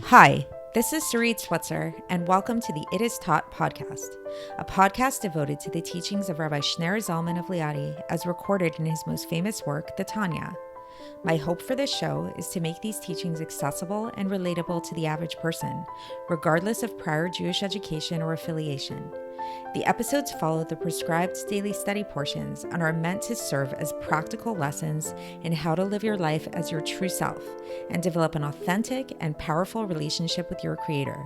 Hi, this is Sarit Switzer, and welcome to the It Is Taught podcast, a podcast devoted to the teachings of Rabbi Shneur Zalman of Liadi as recorded in his most famous work, the Tanya. My hope for this show is to make these teachings accessible and relatable to the average person, regardless of prior Jewish education or affiliation. The episodes follow the prescribed daily study portions and are meant to serve as practical lessons in how to live your life as your true self and develop an authentic and powerful relationship with your Creator.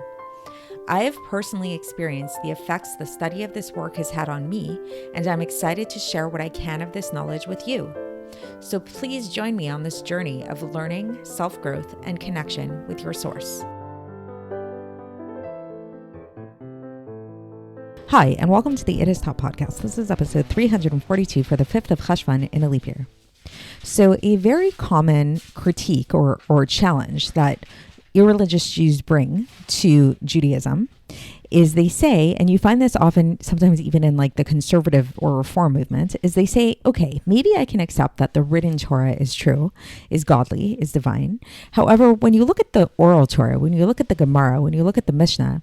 I have personally experienced the effects the study of this work has had on me, and I'm excited to share what I can of this knowledge with you. So please join me on this journey of learning, self-growth, and connection with your source. Hi, and welcome to the It Is Taught podcast. This is episode 342 for the 5th of Cheshvan in a leap year. So a very common critique or challenge that irreligious Jews bring to Judaism is they say, and you find this often, sometimes even in like the conservative or reform movement, is they say, okay, maybe I can accept that the written Torah is true, is godly, is divine. However, when you look at the oral Torah, when you look at the Gemara, when you look at the Mishnah,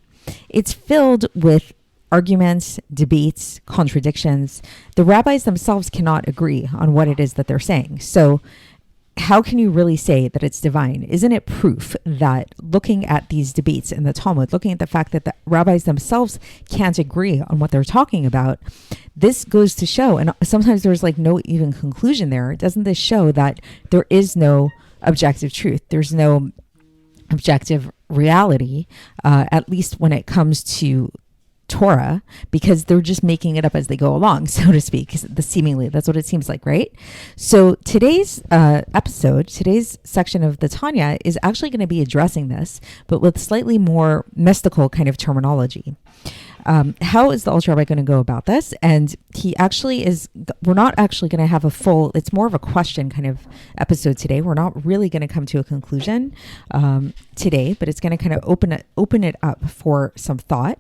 it's filled with arguments, debates, contradictions. The rabbis themselves cannot agree on what it is that they're saying. So how can you really say that it's divine? Isn't it proof that looking at these debates in the Talmud, looking at the fact that the rabbis themselves can't agree on what they're talking about, this goes to show, and sometimes there's like no even conclusion there. Doesn't this show that there is no objective truth? There's no objective reality, at least when it comes to Torah, because they're just making it up as they go along, so to speak. Seemingly, that's what it seems like, right? So today's episode, today's section of the Tanya is actually going to be addressing this, but with slightly more mystical kind of terminology. How is the Alter Rebbe going to go about this? And we're not actually going to have it's more of a question kind of episode today. We're not really going to come to a conclusion today, but it's going to kind of open it up for some thought.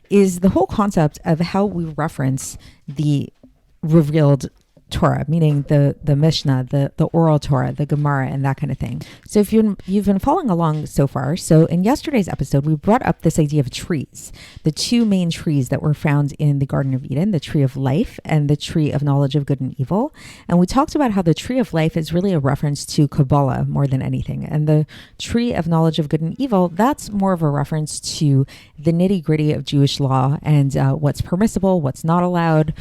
Is the whole concept of how we reference the revealed Torah, meaning the Mishnah, the oral Torah, the Gemara, and that kind of thing. So if you've been following along so far, so in yesterday's episode, we brought up this idea of trees, the two main trees that were found in the Garden of Eden, the tree of life and the tree of knowledge of good and evil. And we talked about how the tree of life is really a reference to Kabbalah more than anything. And the tree of knowledge of good and evil, that's more of a reference to the nitty-gritty of Jewish law and what's permissible, what's not allowed,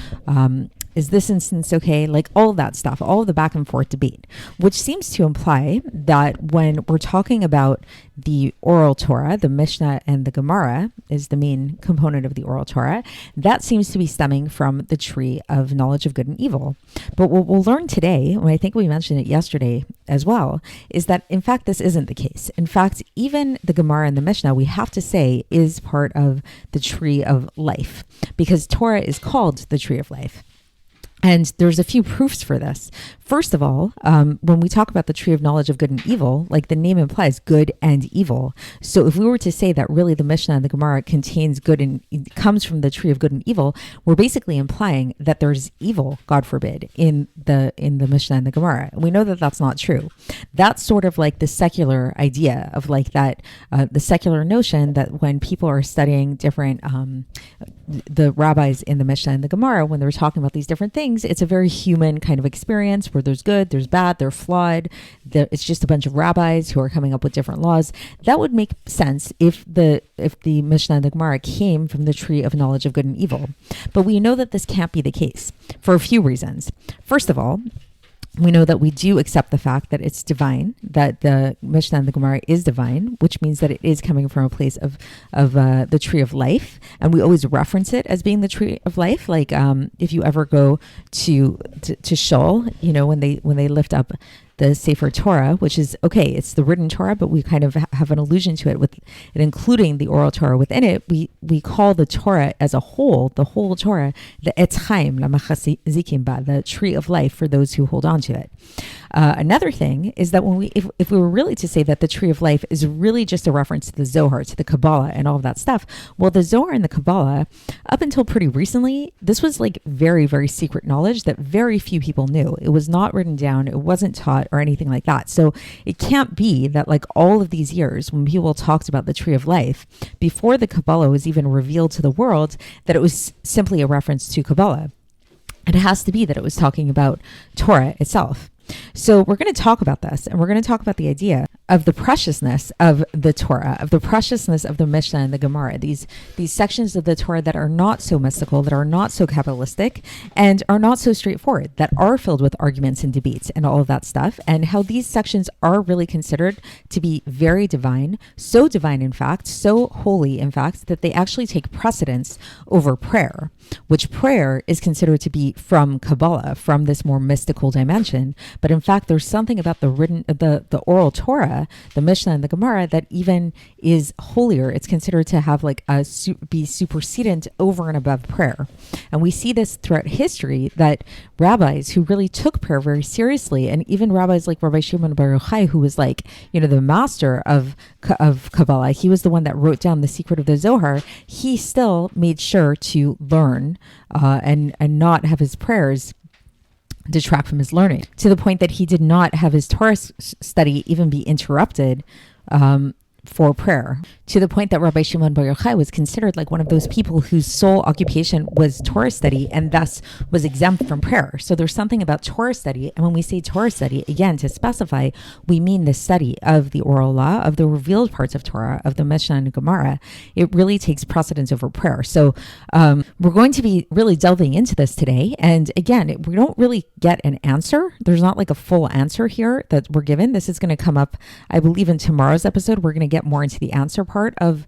is this instance okay? Like all of that stuff, all of the back and forth debate, which seems to imply that when we're talking about the oral Torah, the Mishnah and the Gemara is the main component of the oral Torah, that seems to be stemming from the tree of knowledge of good and evil. But what we'll learn today, and I think we mentioned it yesterday as well, is that in fact this isn't the case. In fact, even the Gemara and the Mishnah, we have to say, is part of the tree of life, because Torah is called the tree of life. And there's a few proofs for this. First of all, when we talk about the tree of knowledge of good and evil, like the name implies good and evil. So if we were to say that really the Mishnah and the Gemara contains good and comes from the tree of good and evil, we're basically implying that there's evil, God forbid, in the Mishnah and the Gemara. And we know that that's not true. That's sort of like the secular idea of like that, the secular notion that when people are studying different, the rabbis in the Mishnah and the Gemara, when they're talking about these different things, it's a very human kind of experience where there's good, there's bad, they're flawed. It's just a bunch of rabbis who are coming up with different laws. That would make sense if the Mishnah and the Gemara came from the tree of knowledge of good and evil. But we know that this can't be the case for a few reasons. First of all, we know that we do accept the fact that it's divine, that the Mishnah and the Gemara is divine, which means that it is coming from a place of the tree of life. And we always reference it as being the tree of life. Like if you ever go to Shul, when they lift up the Sefer Torah, which is, okay, it's the written Torah, but we kind of have an allusion to it with it, including the oral Torah within it. We call the Torah as a whole, the whole Torah, the Etz Chaim, Lamachazikim Ba, the tree of life for those who hold on to it. Another thing is that when if we were really to say that the tree of life is really just a reference to the Zohar, to the Kabbalah and all of that stuff, well, the Zohar and the Kabbalah, up until pretty recently, this was like very, very secret knowledge that very few people knew. It was not written down. It wasn't taught or anything like that. So it can't be that like all of these years when people talked about the tree of life, before the Kabbalah was even revealed to the world, that it was simply a reference to Kabbalah. It has to be that it was talking about Torah itself. So we're going to talk about this, and we're going to talk about the idea of the preciousness of the Torah, of the preciousness of the Mishnah and the Gemara, these sections of the Torah that are not so mystical, that are not so Kabbalistic, and are not so straightforward, that are filled with arguments and debates and all of that stuff, and how these sections are really considered to be very divine, so divine in fact, so holy in fact, that they actually take precedence over prayer, which prayer is considered to be from Kabbalah, from this more mystical dimension. But in fact, there's something about the oral Torah, the Mishnah and the Gemara, that even is holier. It's considered to have like be supersedent over and above prayer. And we see this throughout history, that rabbis who really took prayer very seriously, and even rabbis like Rabbi Shimon bar Yochai, who was like, the master of Kabbalah, he was the one that wrote down the secret of the Zohar. He still made sure to learn and not have his prayers detract from his learning, to the point that he did not have his Torah study even be interrupted for prayer, to the point that Rabbi Shimon bar Yochai was considered like one of those people whose sole occupation was Torah study, and thus was exempt from prayer. So there's something about Torah study, and when we say Torah study, again, to specify, we mean the study of the oral law, of the revealed parts of Torah, of the Mishnah and Gemara. It really takes precedence over prayer. So we're going to be really delving into this today, and again, we don't really get an answer. There's not like a full answer here that we're given. This is going to come up, I believe, in tomorrow's episode. We're going to get more into the answer part of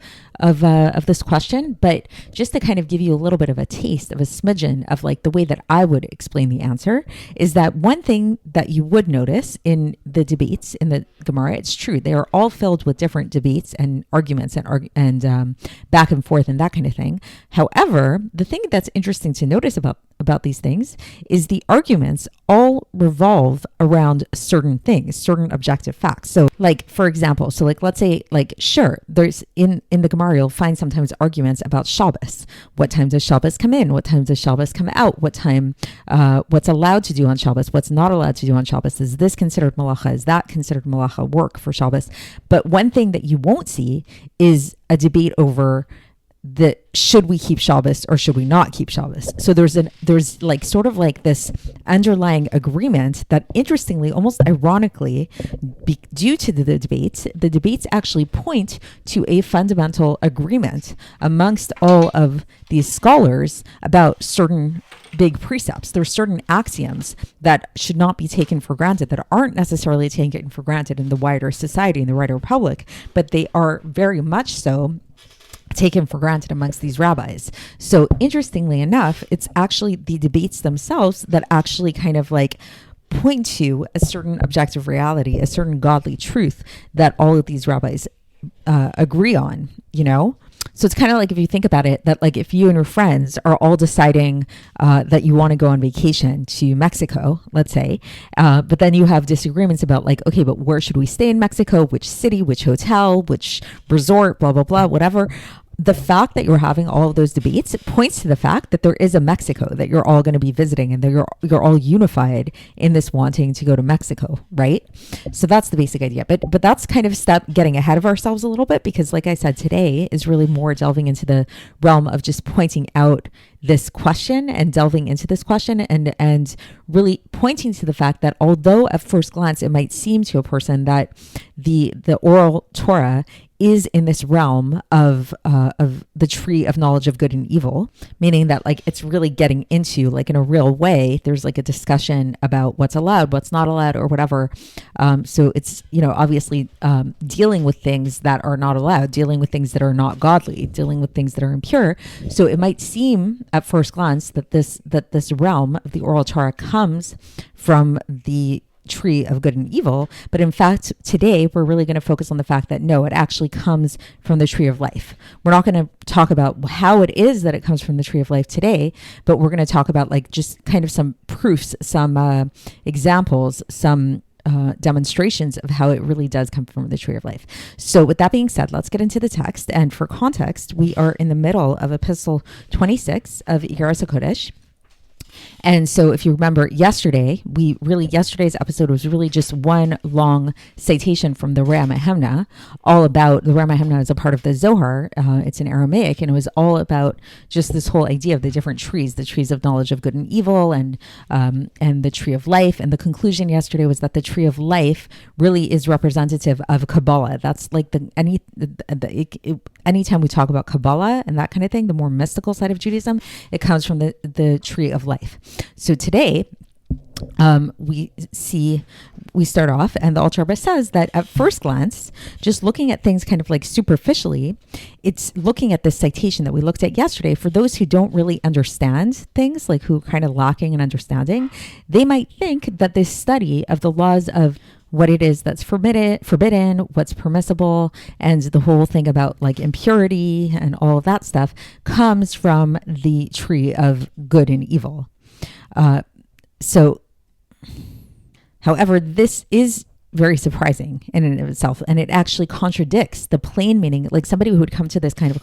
this question, but just to kind of give you a little bit of a taste of a smidgen of like the way that I would explain the answer, is that one thing that you would notice in the debates in the Gemara, it's true, they are all filled with different debates and arguments and back and forth and that kind of thing. However, the thing that's interesting to notice about these things is the arguments all revolve around certain things, certain objective facts. So like, for example, so like, let's say like, sure, there's in the Gemara, you'll find sometimes arguments about Shabbos. What time does Shabbos come in? What time does Shabbos come out? What time, what's allowed to do on Shabbos? What's not allowed to do on Shabbos? Is this considered malacha? Is that considered malacha work for Shabbos? But one thing that you won't see is a debate over should we keep Shabbos or should we not keep Shabbos? So there's like sort of like this underlying agreement that, interestingly, almost ironically, due to the debates actually point to a fundamental agreement amongst all of these scholars about certain big precepts. There's certain axioms that should not be taken for granted, that aren't necessarily taken for granted in the wider society, in the wider public, but they are very much so taken for granted amongst these rabbis. So interestingly enough, it's actually the debates themselves that actually kind of like point to a certain objective reality, a certain godly truth that all of these rabbis agree on, So it's kind of like, if you think about it, that like if you and your friends are all deciding that you want to go on vacation to Mexico, let's say, but then you have disagreements about like, okay, but where should we stay in Mexico? Which city, which hotel, which resort, blah, blah, blah, whatever. The fact that you're having all of those debates, it points to the fact that there is a Mexico that you're all going to be visiting, and that you're all unified in this wanting to go to Mexico, right? So that's the basic idea. But that's kind of getting ahead of ourselves a little bit, because like I said, today is really more delving into the realm of just pointing out this question and delving into this question and really pointing to the fact that although at first glance it might seem to a person that the oral Torah is in this realm of the tree of knowledge of good and evil, meaning that like it's really getting into like in a real way, there's like a discussion about what's allowed, what's not allowed, or whatever. So it's, obviously dealing with things that are not allowed, dealing with things that are not godly, dealing with things that are impure. So it might seem at first glance that this realm of the oral Torah comes from the tree of good and evil, but in fact today we're really going to focus on the fact that no, it actually comes from the tree of life. We're not going to talk about how it is that it comes from the tree of life today, but we're going to talk about like just kind of some proofs, some examples, some demonstrations of how it really does come from the tree of life. So with that being said, let's get into the text. And for context, we are in the middle of Epistle 26 of Iggeres HaKodesh. And so if you remember yesterday's episode was really just one long citation from the Rea Mahemna, all about, the Rea Mahemna is a part of the Zohar. It's in Aramaic, and it was all about just this whole idea of the different trees, the trees of knowledge of good and evil, and the tree of life. And the conclusion yesterday was that the tree of life really is representative of Kabbalah. That's like anytime we talk about Kabbalah and that kind of thing, the more mystical side of Judaism, it comes from the tree of life. So today, we start off, and the Alter Rebbe says that at first glance, just looking at things kind of like superficially, it's looking at this citation that we looked at yesterday. For those who don't really understand things, like who are kind of lacking in understanding, they might think that this study of the laws of what it is that's forbidden, what's permissible, and the whole thing about like impurity and all of that stuff comes from the tree of good and evil. However, this is very surprising in and of itself, and it actually contradicts the plain meaning. Like somebody who would come to this kind of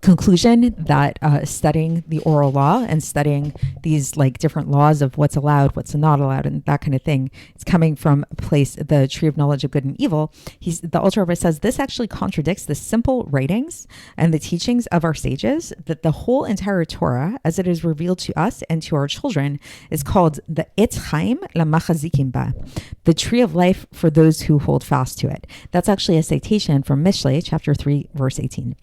conclusion that studying the oral law and studying these like different laws of what's allowed, what's not allowed, and that kind of thing, it's coming from a place, the tree of knowledge of good and evil. The Alter Rebbe says this actually contradicts the simple writings and the teachings of our sages, that the whole entire Torah, as it is revealed to us and to our children, is called the Etz Chaim LaMachazikim Ba, the tree of life for those who hold fast to it. That's actually a citation from Mishlei, chapter 3, verse 18.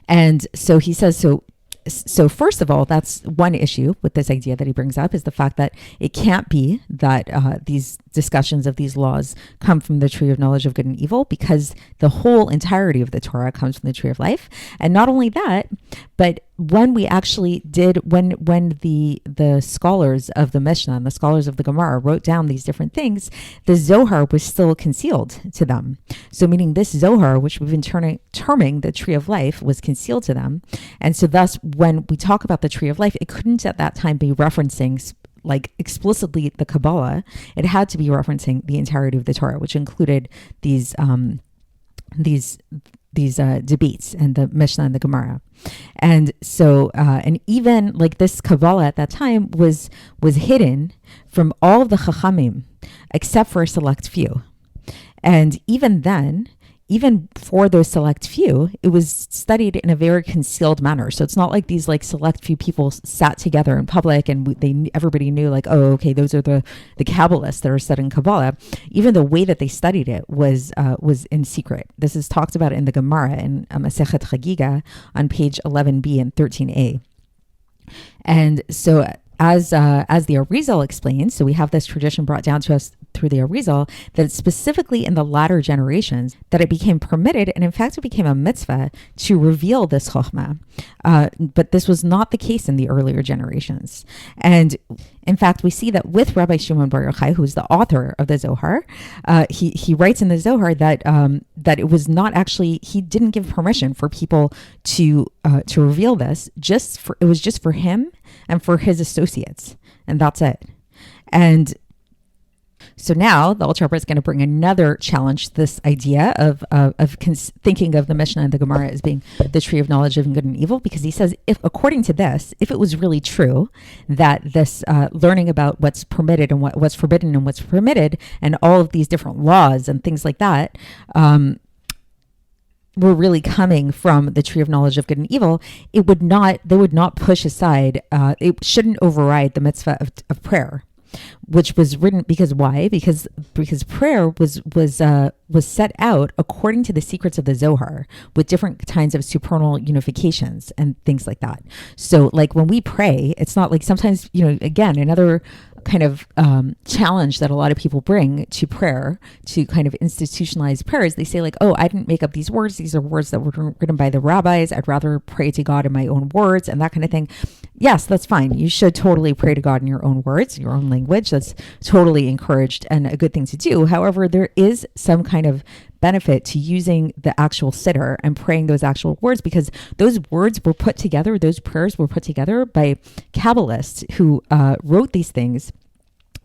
And so he says, so first of all, that's one issue with this idea that he brings up, is the fact that it can't be that these discussions of these laws come from the tree of knowledge of good and evil, because the whole entirety of the Torah comes from the tree of life. And not only that, but when we actually did, when the scholars of the Mishnah and the scholars of the Gemara wrote down these different things, the Zohar was still concealed to them. So meaning this Zohar, which we've been terming the tree of life, was concealed to them. And so thus, when we talk about the tree of life, it couldn't at that time be referencing like explicitly the Kabbalah. It had to be referencing the entirety of the Torah, which included these debates and the Mishnah and the Gemara. And so, and even like this Kabbalah at that time was hidden from all of the Chachamim, except for a select few. And even then, even for those select few, it was studied in a very concealed manner. So it's not like these like select few people sat together in public and everybody knew like, oh, okay, those are the Kabbalists that are studying Kabbalah. Even the way that they studied it was in secret. This is talked about in the Gemara in Masechet Chagiga on page 11b and 13a. And so as the Arizal explains, so we have this tradition brought down to us through the Arizal, that it's specifically in the latter generations that it became permitted, and in fact it became a mitzvah to reveal this chokhmah. But this was not the case in the earlier generations. And in fact, we see that with Rabbi Shimon Bar Yochai, who's the author of the Zohar, he writes in the Zohar that it was not actually, he didn't give permission for people to reveal this. It was just for him and for his associates, and that's it. And so now the Alter Rebbe is going to bring another challenge to this idea of thinking of the Mishnah and the Gemara as being the tree of knowledge of good and evil, because he says, if according to this, if it was really true that this learning about what's permitted and what's forbidden and what's permitted and all of these different laws and things like that were really coming from the tree of knowledge of good and evil, they would not push aside, it shouldn't override the mitzvah of prayer, which was written, because why? Because prayer was set out according to the secrets of the Zohar, with different kinds of supernal unifications and things like that. So like when we pray, it's not like sometimes, again, another kind of challenge that a lot of people bring to prayer, to kind of institutionalize prayers. They say like, oh, I didn't make up these words. These are words that were written by the rabbis. I'd rather pray to God in my own words and that kind of thing. Yes, that's fine. You should totally pray to God in your own words, your own language. That's totally encouraged and a good thing to do. However, there is some kind of benefit to using the actual siddur and praying those actual words, because those words were put together, those prayers were put together by Kabbalists who wrote these things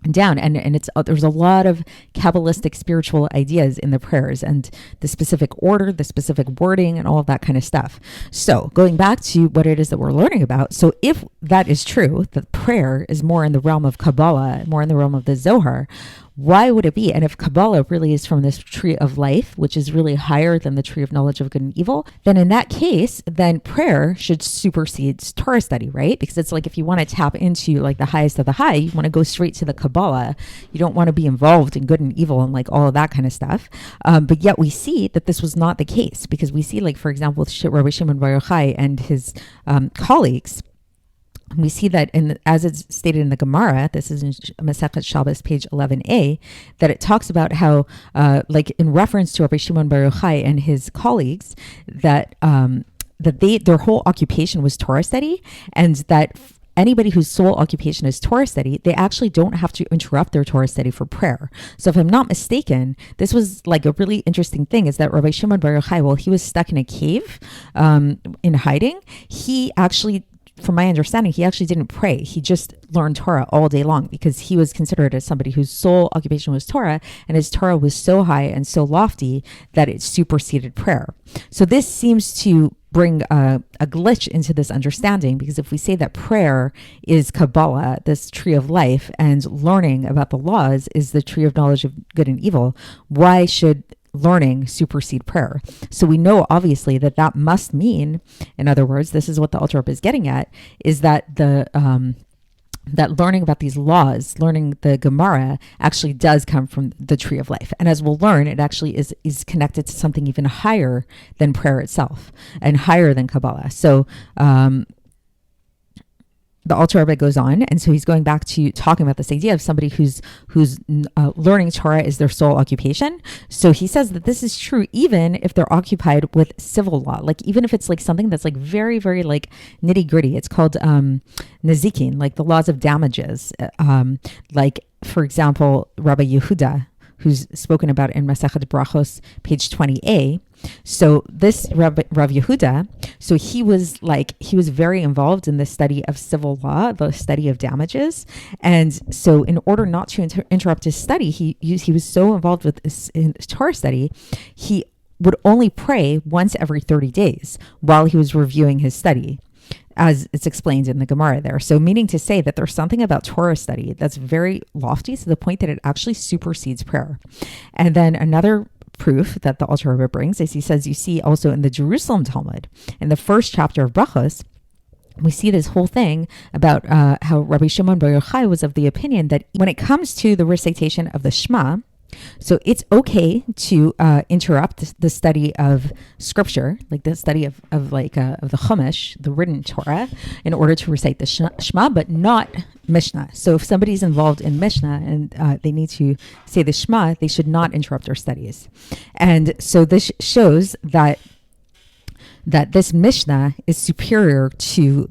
down, and it's there's a lot of Kabbalistic spiritual ideas in the prayers, and the specific order, the specific wording, and all of that kind of stuff. So going back to what it is that we're learning about, so if that is true, that prayer is more in the realm of Kabbalah, more in the realm of the Zohar, why would it be? And if Kabbalah really is from this tree of life, which is really higher than the tree of knowledge of good and evil, then in that case, then prayer should supersede Torah study, right? Because it's like, if you want to tap into like the highest of the high, you want to go straight to the Kabbalah. You don't want to be involved in good and evil and like all of that kind of stuff. But yet we see that this was not the case, because we see, like, for example, with Rabbi Shimon Bar Yochai and his colleagues, we see that, as it's stated in the Gemara, this is in Masechet Shabbos, page 11a, that it talks about how, like in reference to Rabbi Shimon Bar Yochai and his colleagues, that their whole occupation was Torah study, and that anybody whose sole occupation is Torah study, they actually don't have to interrupt their Torah study for prayer. So if I'm not mistaken, this was like a really interesting thing, is that Rabbi Shimon Bar Yochai, while he was stuck in a cave in hiding, he actually, from my understanding, he actually didn't pray. He just learned Torah all day long, because he was considered as somebody whose sole occupation was Torah, and his Torah was so high and so lofty that it superseded prayer. So this seems to bring a glitch into this understanding, because if we say that prayer is Kabbalah, this tree of life, and learning about the laws is the tree of knowledge of good and evil, why should learning supersede prayer? So we know obviously that must mean, in other words, this is what the Alter Rebbe is getting at, is that that learning about these laws, learning the Gemara, actually does come from the tree of life. And as we'll learn, it actually is connected to something even higher than prayer itself, and higher than Kabbalah. So the Alter Rebbe goes on, and so he's going back to talking about this idea of somebody who's learning Torah is their sole occupation. So he says that this is true even if they're occupied with civil law, like even if it's like something that's like very, very like nitty gritty. It's called nezikin, like the laws of damages. Like, for example, Rabbi Yehuda, who's spoken about in Masechet Brachos, page 20a. So this Rav Yehuda, so he was very involved in the study of civil law, the study of damages. And so in order not to interrupt his study, he was so involved with this in Torah study, he would only pray once every 30 days while he was reviewing his study, as it's explained in the Gemara there. So meaning to say that there's something about Torah study that's very lofty, to the point that it actually supersedes prayer. And then another proof that the Alter Rebbe brings is, he says, you see also in the Jerusalem Talmud, in the first chapter of Brachos, we see this whole thing about how Rabbi Shimon Bar Yochai was of the opinion that when it comes to the recitation of the Shema, so it's okay to interrupt the study of scripture, like the study of the Chumash, the written Torah, in order to recite the Shema, but not Mishnah. So if somebody's involved in Mishnah and they need to say the Shema, they should not interrupt their studies. And so this shows that this Mishnah is superior to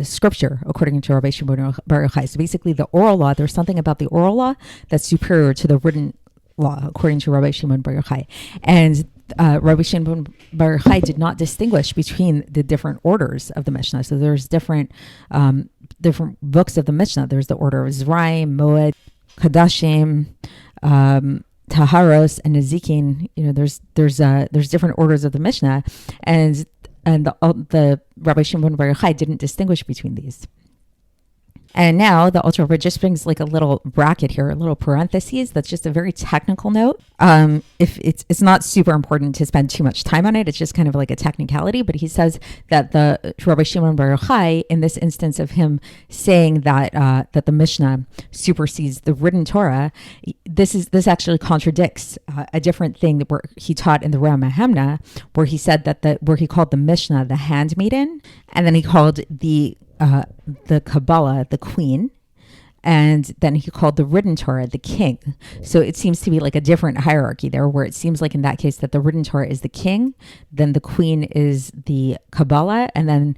scripture, according to Rabbi Shimon Bar Yochai. So basically the oral law, there's something about the oral law that's superior to the written law, according to Rabbi Shimon Bar Yochai. And Rabbi Shimon Bar Yochai did not distinguish between the different orders of the Mishnah. So there's different books of the Mishnah. There's the order of Zraim, Moed, Kadashim, Taharos, and Nezikin. You know, there's different orders of the Mishnah, and the Rabbi Shimon Bar Yochai didn't distinguish between these. And now the Alter Rebbe just brings like a little bracket here, a little parentheses. That's just a very technical note. If it's not super important to spend too much time on it. It's just kind of like a technicality. But he says that the Rabbi Shimon Bar Yochai, in this instance of him saying that the Mishnah supersedes the written Torah, this actually contradicts a different thing that where he taught in the Ramah Hamna, where he said that where he called the Mishnah the handmaiden, and then he called the Kabbalah the queen, and then he called the written Torah the king. So it seems to be like a different hierarchy there, where it seems like in that case that the written Torah is the king, then the queen is the Kabbalah, and then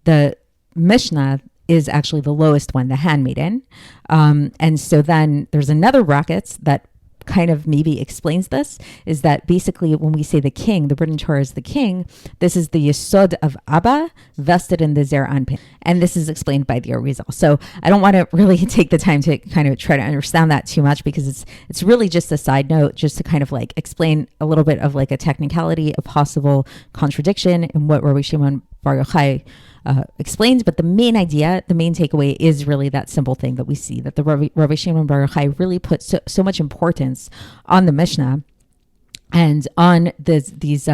the Mishnah is actually the lowest one, the handmaiden. And so then there's another bracket that kind of maybe explains this is that basically when we say the king, the written Torah is the king, this is the Yesod of Abba vested in the Zer Anpin. And this is explained by the Arizal. So I don't want to really take the time to kind of try to understand that too much, because it's really just a side note, just to kind of like explain a little bit of like a technicality, a possible contradiction in what Rabbi Shimon Bar Yochai explains. But the main idea, the main takeaway is really that simple thing that we see, that the Rabbi Shimon Bar Yochai really put so much importance on the Mishnah and on these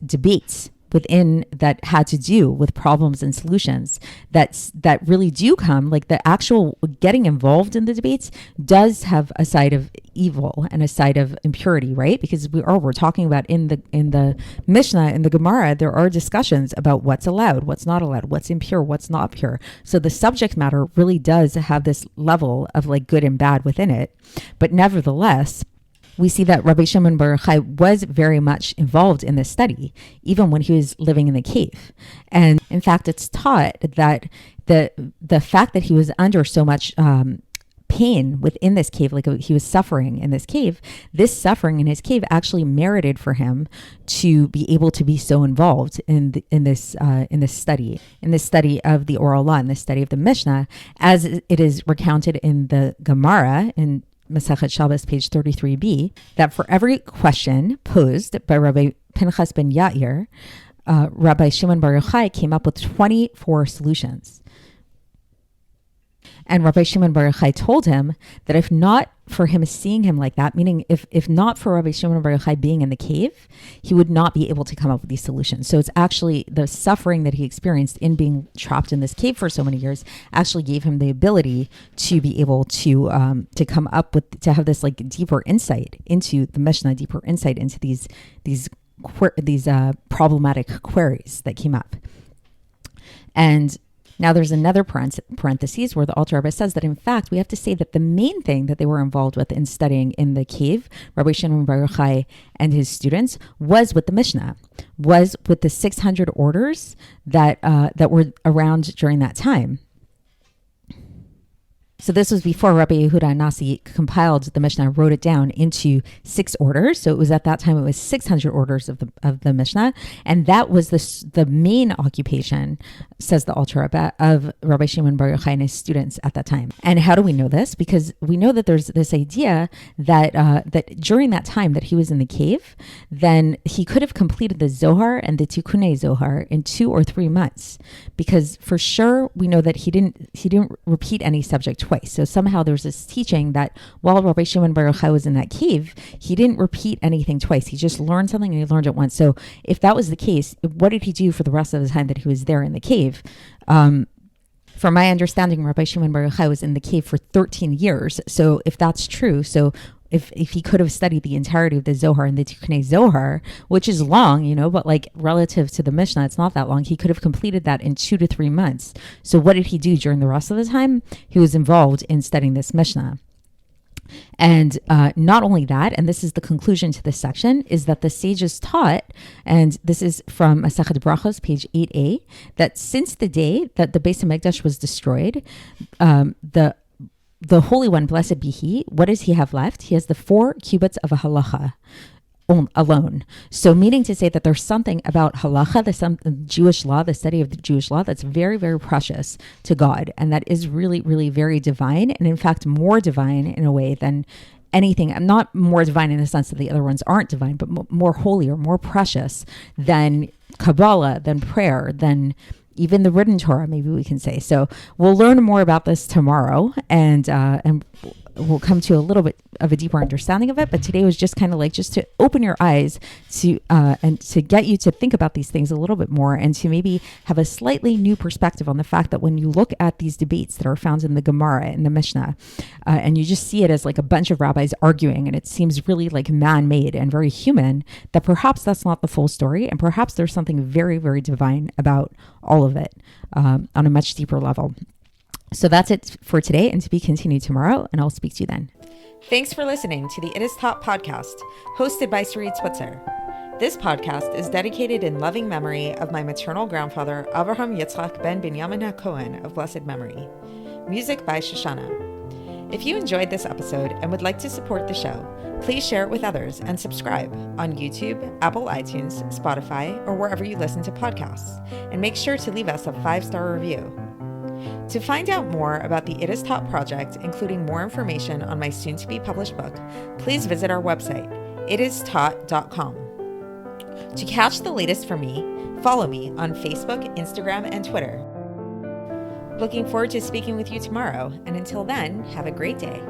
debates within that had to do with problems and solutions that really do come, like the actual getting involved in the debates does have a side of evil and a side of impurity, right? Because we're talking about in the Mishnah, in the Gemara, there are discussions about what's allowed, what's not allowed, what's impure, what's not pure. So the subject matter really does have this level of like good and bad within it. But nevertheless, we see that Rabbi Shimon Bar Yochai was very much involved in this study, even when he was living in the cave. And in fact, it's taught that the fact that he was under so much pain within this cave, like he was suffering in this cave, this suffering in his cave actually merited for him to be able to be so involved in this study of the oral law, in this study of the Mishnah, as it is recounted in the Gemara in Masechet Shabbos, page 33b, that for every question posed by Rabbi Pinchas ben Yair, Rabbi Shimon Bar Yochai came up with 24 solutions. And Rabbi Shimon Bar Yochai told him that if not for him seeing him like that, meaning if not for Rabbi Shimon Bar Yochai being in the cave, he would not be able to come up with these solutions. So it's actually the suffering that he experienced in being trapped in this cave for so many years actually gave him the ability to be able to come up with, to have this like deeper insight into the Mishnah, deeper insight into these problematic queries that came up. And now there's another parenthesis where the Alter Rebbe says that in fact we have to say that the main thing that they were involved with in studying in the cave, Rabbi Shimon Bar Yochai and his students, was with the Mishnah, was with the 600 orders that were around during that time. So this was before Rabbi Yehuda Nasi compiled the Mishnah, wrote it down into 6 orders. So it was at that time, it was 600 orders of the Mishnah. And that was the main occupation, says the Alter Rebbe, of Rabbi Shimon Bar Yochai and his students at that time. And how do we know this? Because we know that there's this idea that during that time that he was in the cave, then he could have completed the Zohar and the Tikkunei Zohar in 2 or 3 months. Because for sure, we know that he didn't repeat any subject twice. So somehow there's this teaching that while Rabbi Shimon Bar Yochai was in that cave, he didn't repeat anything twice. He just learned something and he learned it once. So if that was the case, what did he do for the rest of the time that he was there in the cave? From my understanding, Rabbi Shimon Bar Yochai was in the cave for 13 years. So if that's true, so if he could have studied the entirety of the Zohar and the Tikkunei Zohar, which is long, but like relative to the Mishnah, it's not that long. He could have completed that in 2 to 3 months. So what did he do during the rest of the time? He was involved in studying this Mishnah. And not only that, and this is the conclusion to this section, is that the sages taught, and this is from Masechet Brachos, page 8a, that since the day that the Beis HaMikdash was destroyed, the Holy One, blessed be He, what does He have left? He has the 4 cubits of a halacha alone. So meaning to say that there's something about halacha, the Jewish law, the study of the Jewish law, that's very, very precious to God. And that is really, really very divine. And in fact, more divine in a way than anything. I'm not more divine in the sense that the other ones aren't divine, but more holy or more precious than Kabbalah, than prayer, than even the written Torah, maybe we can say. So we'll learn more about this tomorrow, and we'll come to a little bit of a deeper understanding of it. But today was just kind of like just to open your eyes to and to get you to think about these things a little bit more, and to maybe have a slightly new perspective on the fact that when you look at these debates that are found in the Gemara, in the Mishnah, and you just see it as like a bunch of rabbis arguing, and it seems really like man-made and very human, that perhaps that's not the full story, and perhaps there's something very, very divine about all of it on a much deeper level. So that's it for today, and to be continued tomorrow, and I'll speak to you then. Thanks for listening to the It Is Taught podcast, hosted by Sarit Switzer. This podcast is dedicated in loving memory of my maternal grandfather, Avraham Yitzchak ben Binyamin HaKohen of blessed memory. Music by Shoshana. If you enjoyed this episode and would like to support the show, please share it with others and subscribe on YouTube, Apple iTunes, Spotify, or wherever you listen to podcasts. And make sure to leave us a 5-star review. To find out more about the It Is Taught project, including more information on my soon-to-be published book, please visit our website, itistaught.com. To catch the latest from me, follow me on Facebook, Instagram, and Twitter. Looking forward to speaking with you tomorrow, and until then, have a great day.